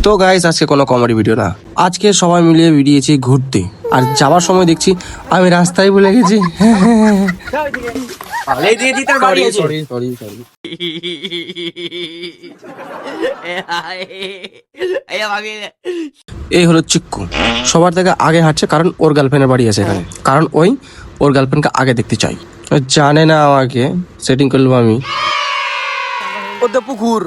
তো গাইস আজকে কোনো কমেডি ভিডিও না, আজকে সবাই মিলিয়ে বেরিয়েছি ঘুরতে। আর যাওয়ার সময় দেখছি আমি রাস্তায় ভুলে গেছি। এই হলো চিক্কু, সবার থেকে আগে হাঁটছে কারণ ওর গার্লফ্রেন্ডের বাড়ি আছে এখানে, কারণ ওর গার্লফ্রেন্ডকে আগে দেখতে চাই। জানে না আমাকে সেটিং করলাম আমি। পুকুর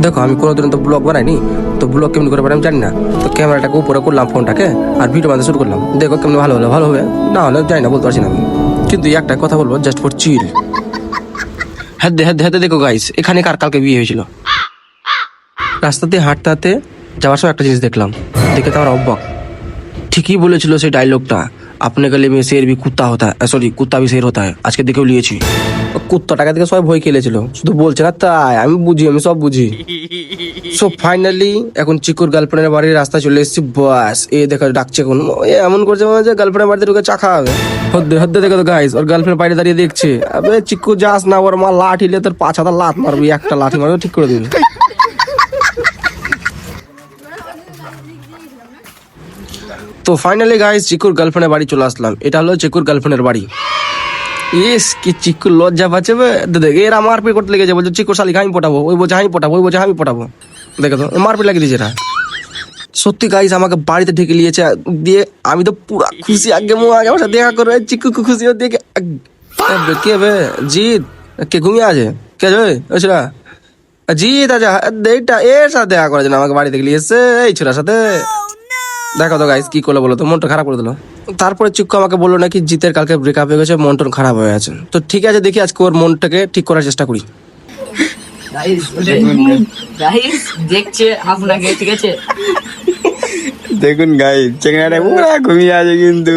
দেখো, আমি কোনোদিন তো ব্লগ বানাইনি, তো ব্লগ কেমনি করে বানাই আমি জানি না। তো ক্যামেরাটাকে উপরে করলাম ফোনটাকে, আর ভিডিও বানাতে শুরু করলাম। দেখো কেমনি ভালো হলো, ভালো হবে না হলে জানি না, বলতে পারছি না আমি। কিন্তু একটা কথা বলবো, জাস্ট ফর চিল। হ্যাঁ দেখো গাইস, এখানে কালকে বিয়ে হয়েছিল। রাস্তাতে হাঁটতে হাঁটতে যাওয়ার সময় একটা জিনিস দেখলাম, দেখে তো আমার অবাক। ঠিকই বলেছিল সেই ডায়লগটা, আপনি গলি মে শের ভি কুত্তা হতা है, সরি কুত্তা ভি শের হতা है। আজকে দেখেও নিয়েছি, কুত্তাটাকে দেখে সবাই ভয় খেলেছিল, শুধু বলছে না তাই। আমি সব বুঝি। সো ফাইনালি এখন চিকুর গার্লফ্রেন্ডের বাড়ির রাস্তায় চলে এসেছি। বাস এ দেখা ডাকছে, কোন এমন করছে মনে হচ্ছে গার্লফ্রেন্ডের বাড়িতে ঢুকে চা খাওয়া হবে। হদ্দে দেখো তো গাইস, ওর গার্লফ্রেন্ড বাইরে দাঁড়িয়ে দেখছে। আবে চিকু যাস না, ওর মা লাঠি নিয়ে তোর 5 লাত মারবি, একটা লাঠি মারবে ঠিক করে দিবি। তো ফাইনালি গাইস চিকুর গার্লফ্রেন্ডের বাড়ি চলে আসলাম। এটা হলো চিকুর গার্লফ্রেন্ডের বাড়ি। ইস কি চিকুর লজ্জা পাচ্ছে দেখ, এরা মারপিট করতে লেগেছে, বলছে চিকুর শালিক আমি পটাবো, ওই বলছে আমি পটাবো, ওই বলছে আমি পটাবো। দেখো তো মারপিট লাগিয়ে দিয়েছে এরা। সত্যি গাইস আমাকে বাড়িতে ঢেকে নিয়েছে, দিয়ে আমি তো পুরা খুশি। আগে আমার সাথে দেখা করে চিকু খুশি দেখে। কে বে জিৎ, কে ঘুমিয়ে আছে কে যাবে ওই ছোড়া জিৎ? আচ্ছা এইটা এর সাথে দেখা করার জন্য আমাকে বাড়ি থেকে নিয়ে এসছে এই ছোড়ার সাথে। দেখো তো গাইস কি করলো বলো তো, মনটা খারাপ করে দিল। তারপরে চিক্কু আমাকে বললো নাকি জিতের কালকে ব্রেকআপ হয়ে গেছে, মন টন খারাপ হয়ে আছে। তো ঠিক আছে, দেখি আজকে ওর মনটাকে ঠিক করার চেষ্টা করি। দেখছে আপনাকে, ঠিক আছে দেখুন গাইস, চেঙ্গাটা পুরা ঘুমিয়ে আছে কিন্তু।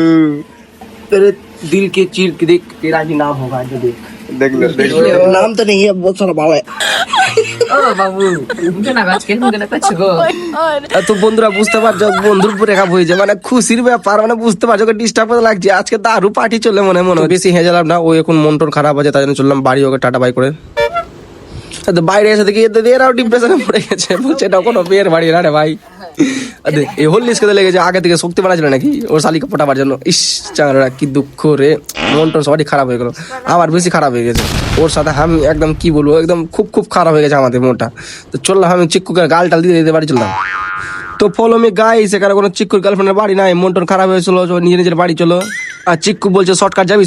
দিল কে চির के देख तेरा ही नाम होगा जो देख। দেখলো नाम तो नहीं है, बहुत सारा बाबा है। ও বাবু মুখে না আজকে মুখে না করছো গো। তো বন্ধুরা বুঝতে পারছো, বন্ধুর ব্রেকআপ হয়েছে মানে খুশির ব্যাপার, মানে বুঝতে পারছো ডিস্টার্ব লাগছে। আজকে দারু পার্টি চলে মনে বেশি হেজালাম না। ও এখন মন টন খারাপ আছে, তাই জন্য চললাম বাড়ি, ওকে টাটা বাই করে। বাইরে এসে দেখি এরাও ডিপ্রেশনে পড়ে গেছে, বলছে এটা কোনো বিয়ের বাড়ি না রে ভাই। এ হল্লিস খেতে লেগেছে, আগে থেকে শক্তি বানাচ্ছিল নাকি ওর শালিকে পটাবার জন্য। ইস চাংরা কি দুঃখ রে, মন টন সবারই খারাপ হয়ে গেল, আমার বেশি খারাপ হয়ে গেছে ওর সাথে। আমি একদম কি বলবো, একদম খুব খারাপ হয়ে গেছে আমাদের মনটা। তো চললাম আমি চিক্কুকে গাল টাল দিয়ে দিতে বাড়ি চললাম। তো ফলো মি গাইস, এখানে কোনো চিক্কুর গার্লফ্রেন্ডের বাড়ি নাই, মন টন খারাপ হয়েছিল, নিজের বাড়ি চলো। আর চিক্কু বলছে শর্টকাট যাবি,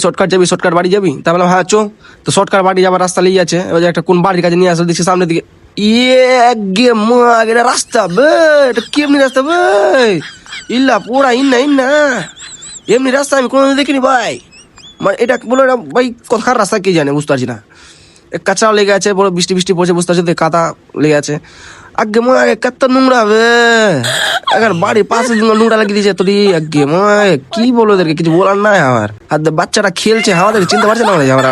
শর্টকাট বাড়ি যাবি। তা বললাম হ্যাঁ চো। তো শর্টকাট বাড়ি যাবার রাস্তা লিয়ে আছে, ওই যে একটা কোন বাড়ির কাছে নিয়ে আসলে দেখছি সামনের দিকে। রাস্তা বে, এটা কেমনি রাস্তা বে? ইল্লা পোড়া ইন্না এমনি রাস্তা আমি কোনোদিন দেখিনি ভাই। মানে এটা বলো না ভাই, কোথাকার রাস্তা কে জানে, বুঝতে পারছি না। কাঁচা লেগে আছে, বড় বৃষ্টি পড়ছে, বুঝতে পারছি কাদা লেগে আছে। আগে মনে কত নোংরা হবে, এখন বাড়ির পাশে নোংরা লাগিয়ে দিয়েছে তোর। আগে মনে কি বলো ওদেরকে, কিছু বলার নাই আমার। আর বাচ্চারা খেলছে, আমাদের চিনতে পারছে না আমরা।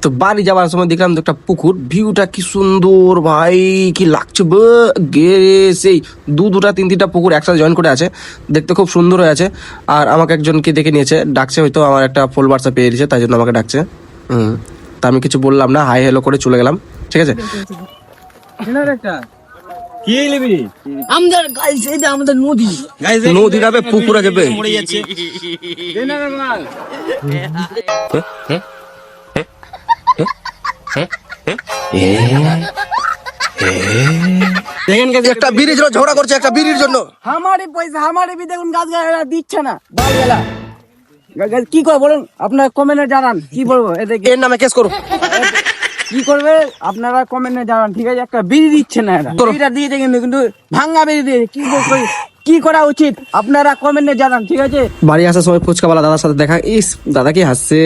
তো বাড়ি যাওয়ার সময় দেখলাম একটা পুকুর, ভিউটা কি সুন্দর ভাই, কি লাগছে গে। সেই দুটা তিনটা পুকুর একসাথে জয়েন করে আছে, দেখতে খুব সুন্দর হয়ে আছে। আর আমাকে একজনকে দেখে নিয়েছে, ডাকছে, হয়তো আমার একটা ফলোয়ার্স পেয়ে দিয়েছে, তাই জন্য আমাকে ডাকছে। তা আমি কিছু বললাম না, হাই হ্যালো করে চলে গেলাম। ঠিক আছে, কি নিবি? আমাদের গাইস এই যে আমাদের নদী, নদী যাবে পুকুর আছে বে। একটা বিড়ির জন্য ঝগড়া করছে, একটা বিড়ির জন্য। আমারই পয়সা আমারই বি দেখুন গাছ গাছ দিচ্ছে না বালবেলা। কি করে বলুন, আপনার কমেন্টে জানান কি বলবো। এর নামে কেস করো। কি করবে আপনারা কমেন্টে জানান, ঠিক আছে? একটা বিড়ি দিচ্ছে না, বিড়িটা দিয়েছে কিন্তু ভাঙ্গা বিড়ি দিয়ে কি করা উচিত আপনারা কমেন্টে জানান, ঠিক আছে? বাড়ি আসার সময় ফুচকাওয়ালা দাদার সাথে দেখা, ইস দাদা কি হাসছে।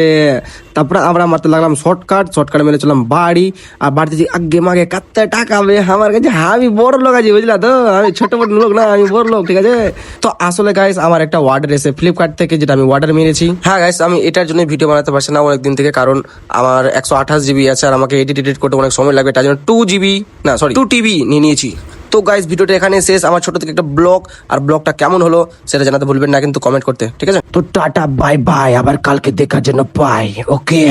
তারপরে আমরা মারতে লাগলাম শর্টকাট মেরে চললাম বাড়ি। আর বাড়িতে আগে মাগে কাত্তে টাকা আমার কাছে, আমি বড় লোক আছি বুঝলা তো, আমি ছোট বড় লোক না, আমি বড় লোক, ঠিক আছে? তো আসলে গাইস আমার একটা অর্ডার এসে ফ্লিপকার্ট থেকে, যেটা আমি অর্ডার মেরেছি। হ্যাঁ গাইস, আমি এটার জন্য ভিডিও বানাতে পারছি না অনেকদিন থেকে, কারণ আমার 128 GB আছে, আর আমাকে এডিট করতে অনেক সময় লাগবে, তার জন্য 2 TB নিয়ে নিয়েছি। তো গাইস ভিডিওটা এখানে শেষ। আমার ছোট থেকে একটা ব্লগ, আর ব্লগটা কেমন হলো সেটা জানাতে ভুলবেন না কিন্তু কমেন্ট করতে, ঠিক আছে? তো টাটা বাই বাই, আবার কালকে দেখার জন্য বাই, ওকে।